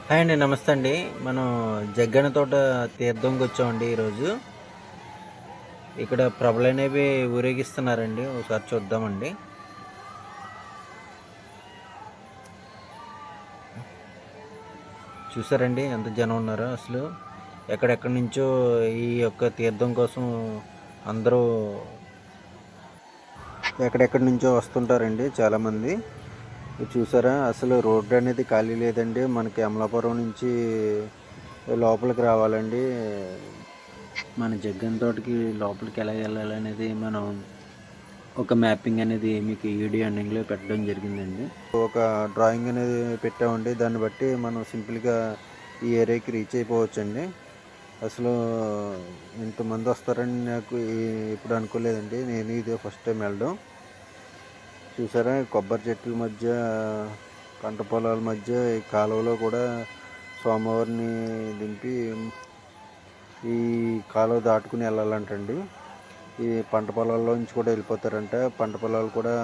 Hi అండి, నమస్తే అండి. మనం జగ్గన తోట తీర్థంకి వచ్చామండి ఈరోజు. ఇక్కడ ప్రభలు అనేవి ఊరేగిస్తున్నారండి, ఒకసారి చూద్దామండి. చూసారండి ఎంత జనం ఉన్నారో అసలు. ఎక్కడెక్కడి నుంచో ఈ యొక్క తీర్థం కోసం అందరూ ఎక్కడెక్కడి నుంచో వస్తుంటారండి చాలామంది. చూసారా, అసలు రోడ్డు అనేది ఖాళీ లేదండి. మనకి అమలాపురం నుంచి లోపలికి రావాలండి. మన జగ్గన తోటకి లోపలికి ఎలా వెళ్ళాలనేది మనం ఒక మ్యాపింగ్ అనేది మీకు ఈ వీడియో ఎండింగ్లో పెట్టడం జరిగిందండి. ఒక డ్రాయింగ్ అనేది పెట్టామండి. దాన్ని బట్టి మనం సింపుల్గా ఈ ఏరియాకి రీచ్ అయిపోవచ్చండి. అసలు ఇంతమంది వస్తారని నాకు ఇప్పుడు అనుకోలేదండి. నేను ఇదే ఫస్ట్ టైం వెళ్ళడం. చూసారా, కొబ్బరి చెట్ల మధ్య, పంట పొలాల మధ్య ఈ కాలువలో కూడా స్వామివారిని దింపి ఈ కాలువ దాటుకుని వెళ్ళాలంటండి. ఈ పంట పొలాల్లో నుంచి కూడా వెళ్ళిపోతారంట. పంట పొలాలు కూడా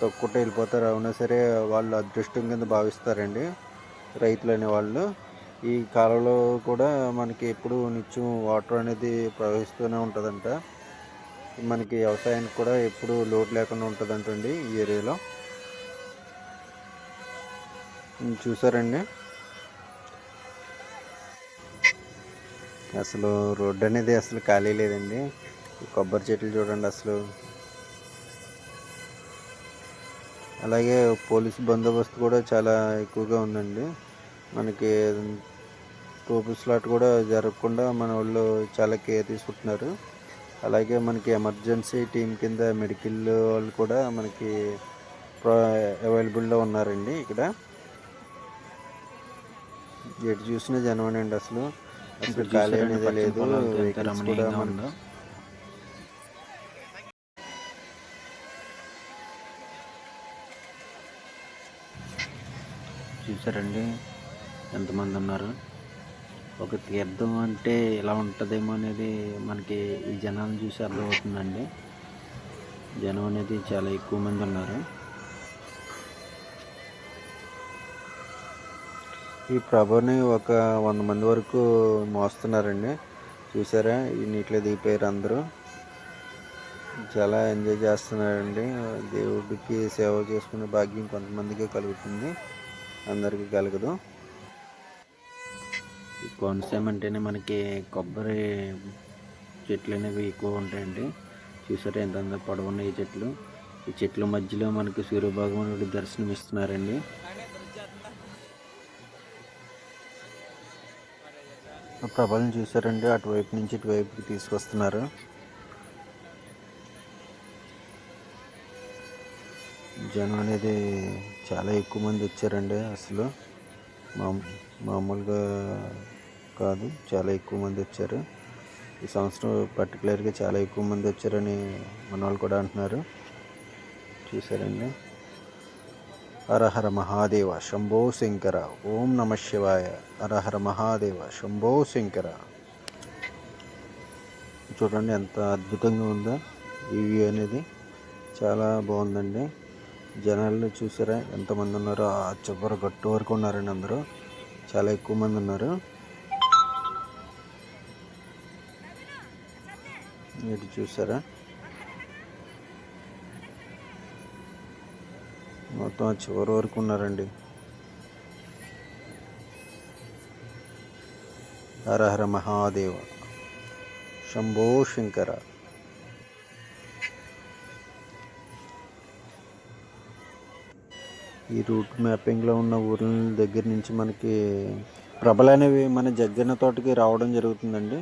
తొక్కుంటే వెళ్ళిపోతారు. అవునా సరే, వాళ్ళు అదృష్టం కింద భావిస్తారండి రైతులు అనేవాళ్ళు. ఈ కాలంలో కూడా మనకి ఎప్పుడు నిత్యం వాటర్ అనేది ప్రవహిస్తూనే ఉంటుందంట. మనకి వ్యవసాయానికి కూడా ఎప్పుడు లోటు లేకుండా ఉంటుందంటండి ఈ ఏరియాలో. చూసారండి, అసలు రోడ్డు అనేది అసలు ఖాళీ లేదండి. కొబ్బరి చెట్లు చూడండి అసలు. అలాగే పోలీసు బందోబస్తు కూడా చాలా ఎక్కువగా ఉందండి. మనకి తోపుస్లాట్ కూడా జరగకుండా మన వాళ్ళు చాలా కేర్ తీసుకుంటున్నారు. అలాగే మనకి ఎమర్జెన్సీ టీం కింద మెడికల్ వాళ్ళు కూడా మనకి అవైలబుల్లో ఉన్నారండి. ఇక్కడ ఎటు చూసినా జనమేనండి. అసలు ఖాళీ అనేది లేదు. వెహికల్స్ కూడా మనకు చూసారండి ఎంతమంది ఉన్నారు. ఒక తీర్థం అంటే ఎలా ఉంటుందేమో అనేది మనకి ఈ జనాలను చూసి అర్థమవుతుందండి. జనం అనేది చాలా ఎక్కువ మంది ఉన్నారు. ఈ ప్రభని ఒక 100 మంది వరకు మోస్తున్నారండి. చూసారా, ఈ నీటిలో దిగిపోయారు అందరూ. చాలా ఎంజాయ్ చేస్తున్నారండి. దేవుడికి సేవ చేసుకునే భాగ్యం కొంతమందికి కలుగుతుంది, అందరికీ కలగదు. ఈ కోనసీమ అంటేనే మనకి కొబ్బరి చెట్లు అనేవి ఎక్కువ ఉంటాయండి. చూసారా ఎంత పొడవున్న ఈ చెట్లు. ఈ చెట్ల మధ్యలో మనకి సూర్యభగవానుడు దర్శనం ఇస్తున్నారండి. ప్రభలను చూసారండి, అటువైపు నుంచి ఇటువైపుకి తీసుకొస్తున్నారు. జనం అనేది చాలా ఎక్కువ మంది వచ్చారండి. అసలు మామూలుగా కాదు, చాలా ఎక్కువ మంది వచ్చారు. ఈ సంవత్సరం పర్టికులర్గా చాలా ఎక్కువ మంది వచ్చారని మన వాళ్ళు కూడా అంటున్నారు. చూసారండి, హరహర మహాదేవ శంభో శంకర, ఓం నమ శివాయ, హరహర మహాదేవ శంభో శంకర. చూడండి ఎంత అద్భుతంగా ఉందో ఈ వ్యూ అనేది. చాలా బాగుందండి. జనాలు చూసారా ఎంతమంది ఉన్నారో. ఆ చివరి గట్టు వరకు ఉన్నారండి అందరూ. చాలా ఎక్కువ మంది ఉన్నారు. ఇటు చూసారా, మొత్తం చివరి వరకు ఉన్నారండి. హరహర మహాదేవ శంభో శంకర. ఈ రూట్ మ్యాపింగ్లో ఉన్న ఊర్ల దగ్గర నుంచి మనకి ప్రభలు అనేవి మన జగ్గన్న తోటకి రావడం జరుగుతుందండి.